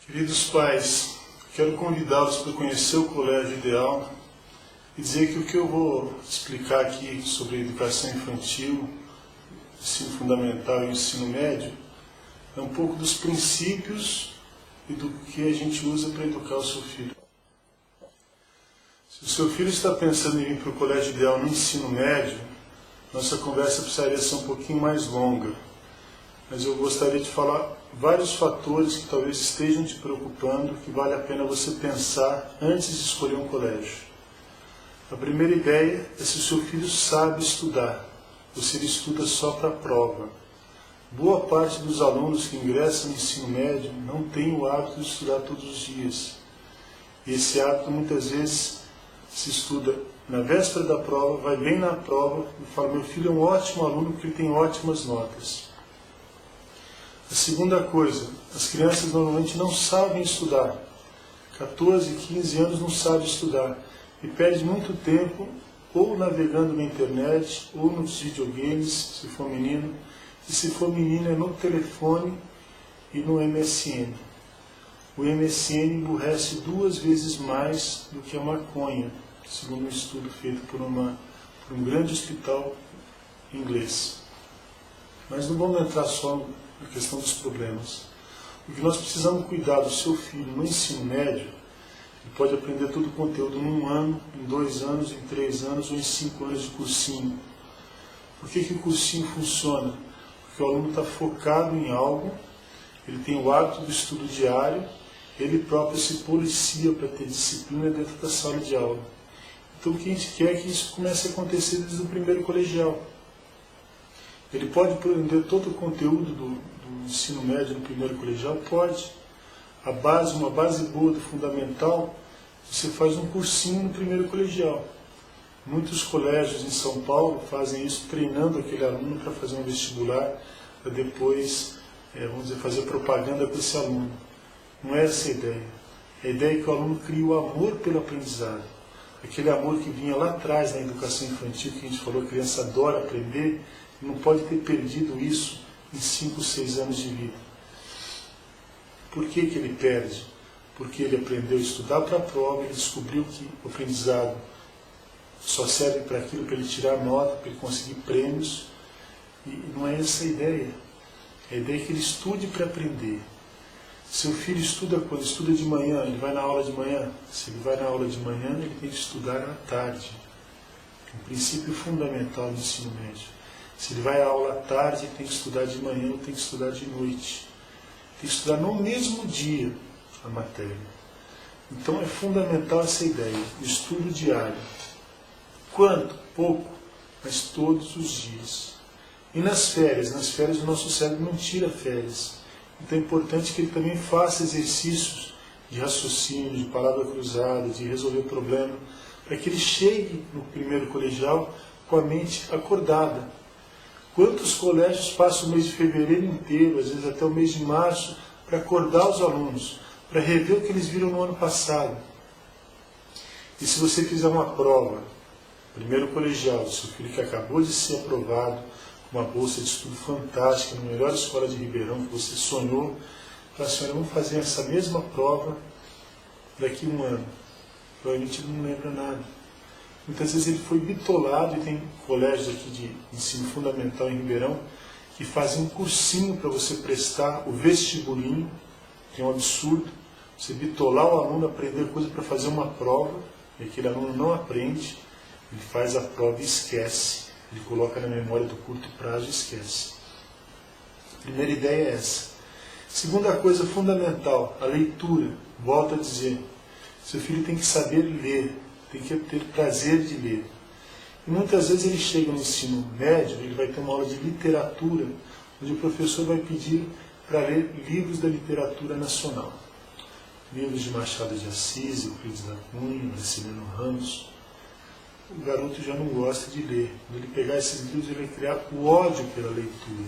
Queridos pais, quero convidá-los para conhecer o Colégio Ideal e dizer que o que eu vou explicar aqui sobre educação infantil, ensino fundamental e ensino médio é um pouco dos princípios e do que a gente usa para educar o seu filho. Se o seu filho está pensando em ir para o Colégio Ideal no ensino médio, nossa conversa precisaria ser um pouquinho mais longa, mas eu gostaria de falar vários fatores que talvez estejam te preocupando, que vale a pena você pensar antes de escolher um colégio. A primeira ideia é se o seu filho sabe estudar, ou se ele estuda só para a prova. Boa parte dos alunos que ingressam no ensino médio não tem o hábito de estudar todos os dias. E esse hábito muitas vezes se estuda na véspera da prova, vai bem na prova e fala: meu filho é um ótimo aluno porque ele tem ótimas notas. A segunda coisa, as crianças normalmente não sabem estudar. 14, 15 anos não sabem estudar e perde muito tempo ou navegando na internet ou nos videogames, se for menino, e se for menina é no telefone e no MSN. O MSN emburrece 2 vezes mais do que a maconha, segundo um estudo feito por um grande hospital inglês. Mas não vamos entrar só na questão dos problemas. O que nós precisamos cuidar do seu filho no ensino médio, ele pode aprender todo o conteúdo em 1 ano, em 2 anos, em 3 anos ou em 5 anos de cursinho. Por que o cursinho funciona? Porque o aluno está focado em algo, ele tem o hábito do estudo diário, ele próprio se policia para ter disciplina dentro da sala de aula. Então o que a gente quer é que isso comece a acontecer desde o primeiro colegial. Ele pode aprender todo o conteúdo do ensino médio no primeiro colegial? Pode. Uma base boa do fundamental, você faz um cursinho no primeiro colegial. Muitos colégios em São Paulo fazem isso treinando aquele aluno para fazer um vestibular, para depois, fazer propaganda com esse aluno. Não é essa a ideia. A ideia é que o aluno crie o amor pelo aprendizado. Aquele amor que vinha lá atrás na educação infantil, que a gente falou, a criança adora aprender, e não pode ter perdido isso em 5, 6 anos de vida. Por que ele perde? Porque ele aprendeu a estudar para a prova, ele descobriu que o aprendizado só serve para aquilo, para ele tirar nota, para ele conseguir prêmios, e não é essa a ideia. A ideia é que ele estude para aprender. Seu filho estuda quando? Estuda de manhã, ele vai na aula de manhã. Se ele vai na aula de manhã, ele tem que estudar à tarde. Um princípio fundamental do ensino médio. Se ele vai à aula à tarde, ele tem que estudar de manhã ou tem que estudar de noite. Tem que estudar no mesmo dia a matéria. Então é fundamental essa ideia, estudo diário. Quanto? Pouco, mas todos os dias. E nas férias o nosso cérebro não tira férias. Então é importante que ele também faça exercícios de raciocínio, de palavra cruzada, de resolver problema, para que ele chegue no primeiro colegial com a mente acordada. Quantos colégios passam o mês de fevereiro inteiro, às vezes até o mês de março, para acordar os alunos, para rever o que eles viram no ano passado? E se você fizer uma prova, primeiro colegial, do seu filho que acabou de ser aprovado, uma bolsa de estudo fantástica, na melhor escola de Ribeirão que você sonhou, fala assim: olha, vamos fazer essa mesma prova daqui a 1 ano. Provavelmente ele não lembra nada. Muitas vezes ele foi bitolado, e tem colégios aqui de ensino fundamental em Ribeirão que fazem um cursinho para você prestar o vestibulinho, que é um absurdo. Você bitolar o aluno, aprender coisa para fazer uma prova, e aquele aluno não aprende, ele faz a prova e esquece. Ele coloca na memória do curto prazo e esquece. A primeira ideia é essa. Segunda coisa fundamental, a leitura. Volto a dizer, seu filho tem que saber ler, tem que ter prazer de ler. E muitas vezes ele chega no ensino médio, ele vai ter uma aula de literatura, onde o professor vai pedir para ler livros da literatura nacional. Livros de Machado de Assis, Euclides da Cunha, Marcelino Ramos. O garoto já não gosta de ler. Quando ele pegar esses livros, ele vai criar o ódio pela leitura.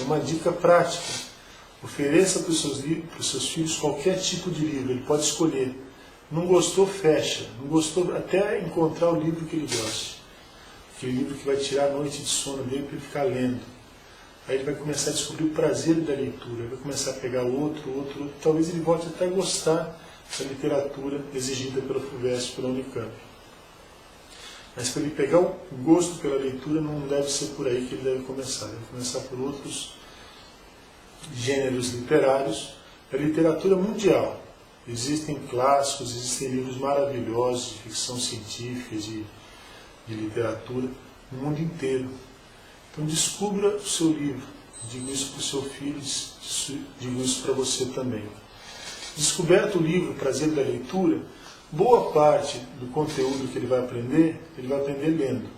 É uma dica prática. Ofereça para os seus filhos qualquer tipo de livro, ele pode escolher. Não gostou, fecha. Não gostou, até encontrar o livro que ele goste. Aquele livro que vai tirar a noite de sono dele para ele ficar lendo. Aí ele vai começar a descobrir o prazer da leitura, vai começar a pegar outro, talvez ele volte até a gostar da literatura exigida pela FUVEST, pela Unicamp. Mas para ele pegar o gosto pela leitura, não deve ser por aí que ele deve começar. Ele deve começar por outros gêneros literários, a literatura mundial. Existem clássicos, existem livros maravilhosos de ficção científica, de literatura, no mundo inteiro. Então descubra o seu livro, digo isso para o seu filho, digo isso para você também. Descoberto o livro, o prazer da leitura, boa parte do conteúdo que ele vai aprender lendo.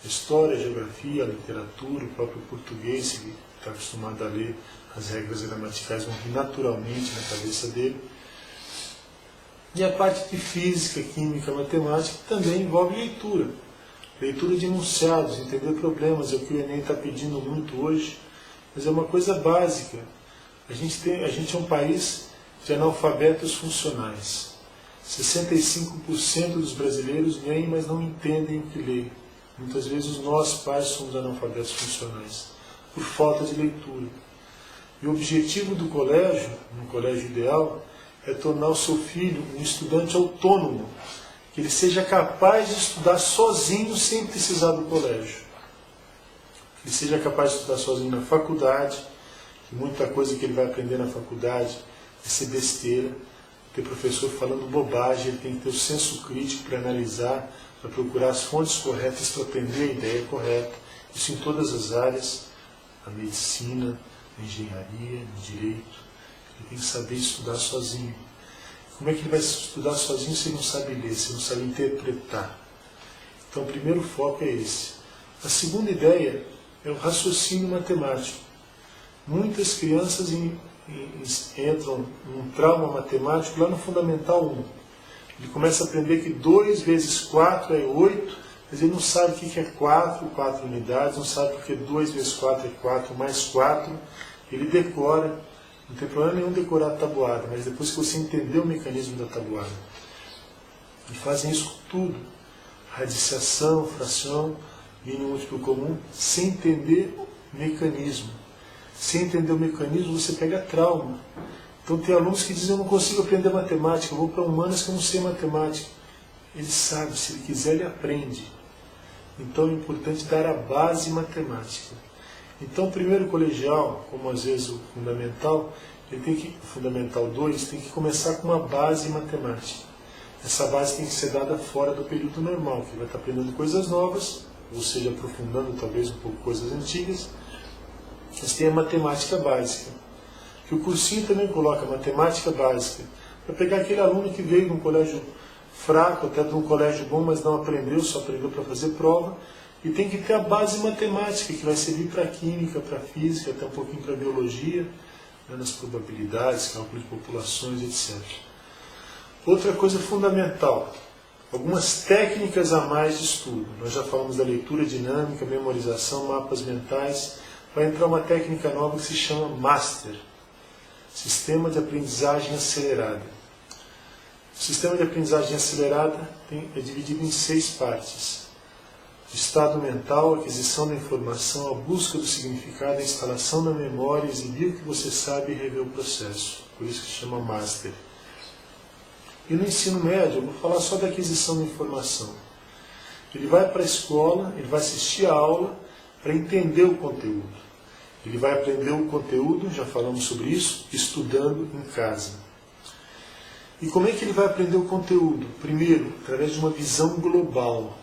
A história, a geografia, a literatura, o próprio português, ele está acostumado a ler, as regras gramaticais vão vir naturalmente na cabeça dele. E a parte de física, química, matemática também envolve leitura. Leitura de enunciados, entender problemas, é o que o Enem está pedindo muito hoje, mas é uma coisa básica. A gente é um país de analfabetos funcionais. 65% dos brasileiros leem, mas não entendem o que leem. Muitas vezes nós, pais, somos analfabetos funcionais, por falta de leitura. E o objetivo do colégio, no colégio ideal, é tornar o seu filho um estudante autônomo, que ele seja capaz de estudar sozinho sem precisar do colégio. Que ele seja capaz de estudar sozinho na faculdade, que muita coisa que ele vai aprender na faculdade vai ser besteira, ter professor falando bobagem, ele tem que ter o senso crítico para analisar, para procurar as fontes corretas para aprender a ideia correta. Isso em todas as áreas, a medicina, a engenharia, o direito. Ele tem que saber estudar sozinho. Como é que ele vai estudar sozinho se ele não sabe ler, se ele não sabe interpretar? Então o primeiro foco é esse. A segunda ideia é o raciocínio matemático. Muitas crianças entram num trauma matemático lá no Fundamental 1. Ele começa a aprender que 2 vezes 4 é 8, mas ele não sabe o que é 4 unidades, não sabe porque 2 vezes 4 é 4 mais 4. Ele decora, não tem problema nenhum decorar a tabuada, mas depois que você entender o mecanismo da tabuada. E fazem isso com tudo. Radiciação, fração, mínimo múltiplo comum, sem entender o mecanismo. Sem entender o mecanismo, você pega trauma. Então tem alunos que dizem, eu não consigo aprender matemática, eu vou para humanas que eu não sei matemática. Ele sabe, se ele quiser, ele aprende. Então é importante dar a base matemática. Então o primeiro colegial, como às vezes o fundamental, o Fundamental 2, tem que começar com uma base matemática. Essa base tem que ser dada fora do período normal, que ele vai estar aprendendo coisas novas, ou seja, aprofundando talvez um pouco coisas antigas, mas tem a matemática básica. Que o cursinho também coloca matemática básica, para pegar aquele aluno que veio de um colégio fraco, até de um colégio bom, mas não aprendeu, só aprendeu para fazer prova, e tem que ter a base matemática, que vai servir para química, para física, até um pouquinho para biologia, né, nas probabilidades, cálculo de populações, etc. Outra coisa fundamental, algumas técnicas a mais de estudo. Nós já falamos da leitura dinâmica, memorização, mapas mentais. Vai entrar uma técnica nova que se chama Master, Sistema de Aprendizagem Acelerada. O sistema de aprendizagem acelerada é dividido em 6 partes. Estado mental, aquisição da informação, a busca do significado, a instalação da memória, exibir o que você sabe e rever o processo. Por isso que se chama Master. E no ensino médio, eu vou falar só da aquisição da informação. Ele vai para a escola, ele vai assistir a aula para entender o conteúdo. Ele vai aprender o conteúdo, já falamos sobre isso, estudando em casa. E como é que ele vai aprender o conteúdo? Primeiro, através de uma visão global.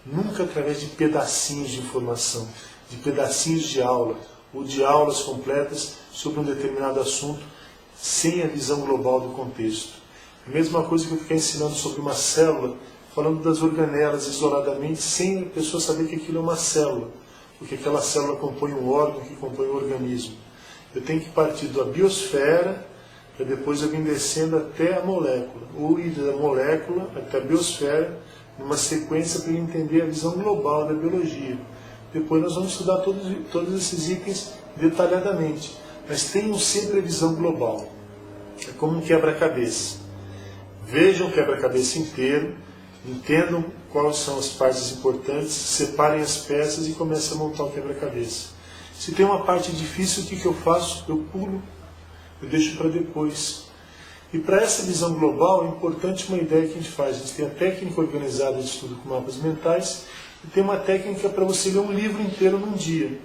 Nunca através de pedacinhos de informação, de pedacinhos de aula, ou de aulas completas sobre um determinado assunto, sem a visão global do contexto. A mesma coisa que eu ficar ensinando sobre uma célula, falando das organelas isoladamente, sem a pessoa saber que aquilo é uma célula, porque aquela célula compõe um órgão que compõe um organismo. Eu tenho que partir da biosfera, para depois eu vir descendo até a molécula, ou ir da molécula até a biosfera, numa sequência para ele entender a visão global da biologia. Depois nós vamos estudar todos esses itens detalhadamente, mas tenham sempre a visão global. É como um quebra-cabeça. Vejam o quebra-cabeça inteiro, entendam quais são as partes importantes, separem as peças e comecem a montar o quebra-cabeça. Se tem uma parte difícil, o que eu faço? Eu pulo, eu deixo para depois. E para essa visão global é importante uma ideia que a gente faz. A gente tem a técnica organizada de estudo com mapas mentais e tem uma técnica para você ler um livro inteiro num dia.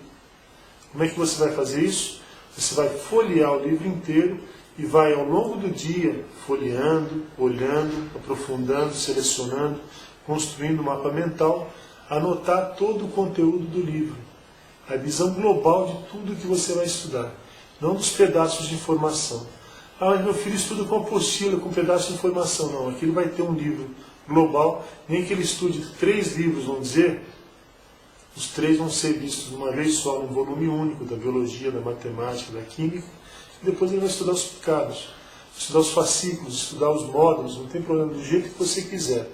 Como é que você vai fazer isso? Você vai folhear o livro inteiro e vai ao longo do dia folheando, olhando, aprofundando, selecionando, construindo um mapa mental, anotar todo o conteúdo do livro. A visão global de tudo que você vai estudar, não dos pedaços de informação. Ah, mas meu filho estuda com apostila, com pedaço de informação. Não, aqui ele vai ter um livro global, nem que ele estude 3 livros, vamos dizer, os 3 vão ser vistos de uma vez só, num volume único, da biologia, da matemática, da química, e depois ele vai estudar os picados, estudar os fascículos, estudar os módulos, não tem problema, do jeito que você quiser.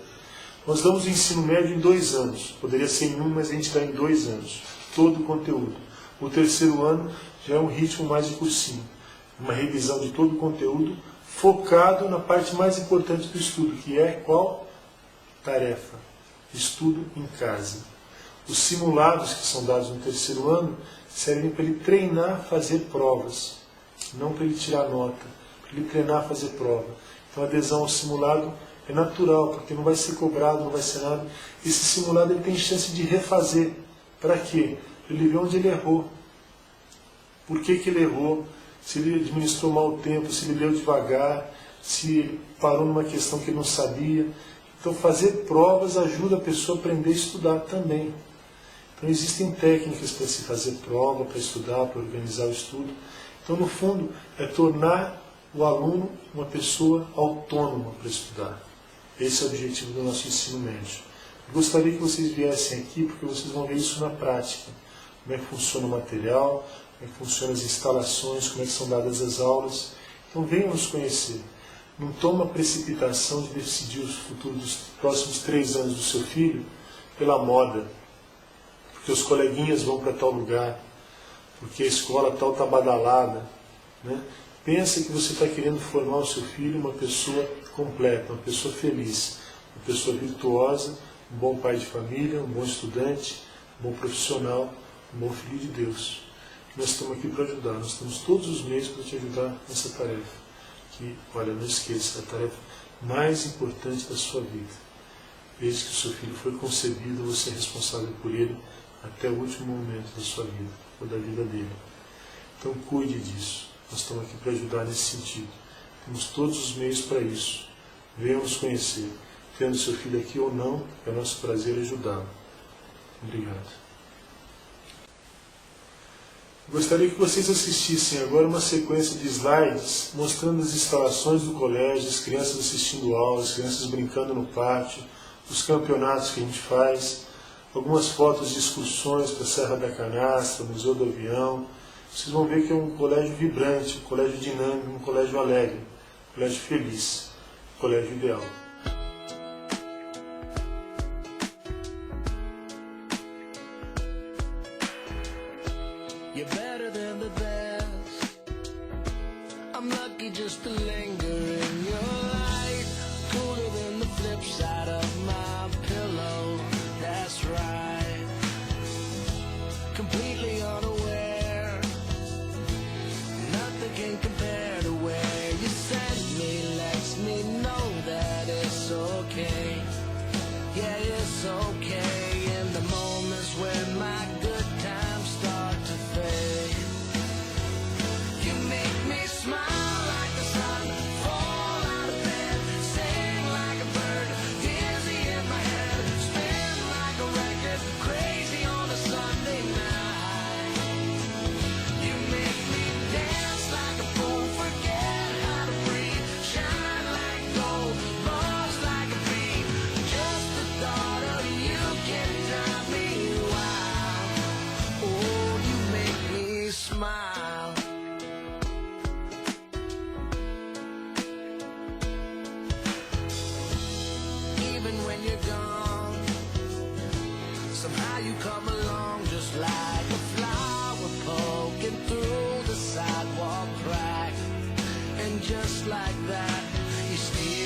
Nós damos o ensino médio em 2 anos, poderia ser em 1, mas a gente dá em 2 anos, todo o conteúdo. O 3º ano já é um ritmo mais de cursinho. Uma revisão de todo o conteúdo, focado na parte mais importante do estudo, que é qual? Tarefa. Estudo em casa. Os simulados que são dados no 3º ano servem para ele treinar a fazer provas, não para ele tirar nota, para ele treinar a fazer prova. Então a adesão ao simulado é natural, porque não vai ser cobrado, não vai ser nada. Esse simulado ele tem chance de refazer. Para quê? Para ele ver onde ele errou. Por que ele errou? Se ele administrou mal o tempo, se ele leu devagar, se ele parou numa questão que ele não sabia. Então fazer provas ajuda a pessoa a aprender a estudar também. Então existem técnicas para se fazer prova, para estudar, para organizar o estudo. Então no fundo é tornar o aluno uma pessoa autônoma para estudar. Esse é o objetivo do nosso ensino médio. Eu gostaria que vocês viessem aqui porque vocês vão ver isso na prática. Como é que funciona o material, como é que funcionam as instalações, como é que são dadas as aulas. Então venham nos conhecer. Não toma precipitação de decidir o futuro dos próximos 3 anos do seu filho pela moda. Porque os coleguinhas vão para tal lugar, porque a escola tal está badalada. Né? Pensa que você está querendo formar o seu filho uma pessoa completa, uma pessoa feliz, uma pessoa virtuosa, um bom pai de família, um bom estudante, um bom profissional, um bom filho de Deus. Nós estamos aqui para ajudar, nós estamos todos os meses para te ajudar nessa tarefa. Que, olha, não esqueça, é a tarefa mais importante da sua vida. Desde que o seu filho foi concebido, você é responsável por ele até o último momento da sua vida, ou da vida dele. Então cuide disso, nós estamos aqui para ajudar nesse sentido. Temos todos os meios para isso. Venham nos conhecer. Tendo seu filho aqui ou não, é nosso prazer ajudá-lo. Obrigado. Gostaria que vocês assistissem agora uma sequência de slides mostrando as instalações do colégio, as crianças assistindo aulas, as crianças brincando no pátio, os campeonatos que a gente faz, algumas fotos de excursões para a Serra da Canastra, Museu do Avião. Vocês vão ver que é um colégio vibrante, um colégio dinâmico, um colégio alegre, um colégio feliz, um colégio ideal. You're better than the best. I'm lucky just to linger in your light. Cooler than the flip side of my pillow. That's right. Completely unaware. Nothing can compare to where you send me. Lets me know that it's okay. Yeah, it's okay. In the moments when my good times start to fade, you make me smile like the sun, fall out of bed, sing like a bird, dizzy in my head, spin like a record, crazy on a Sunday night. You make me dance like a fool, forget how to breathe, shine like gold, buzz like a bee. Just the thought of you can drive me wild. Oh, you make me smile. Even when you're gone, somehow you come along just like a flower poking through the sidewalk crack. And just like that, you steal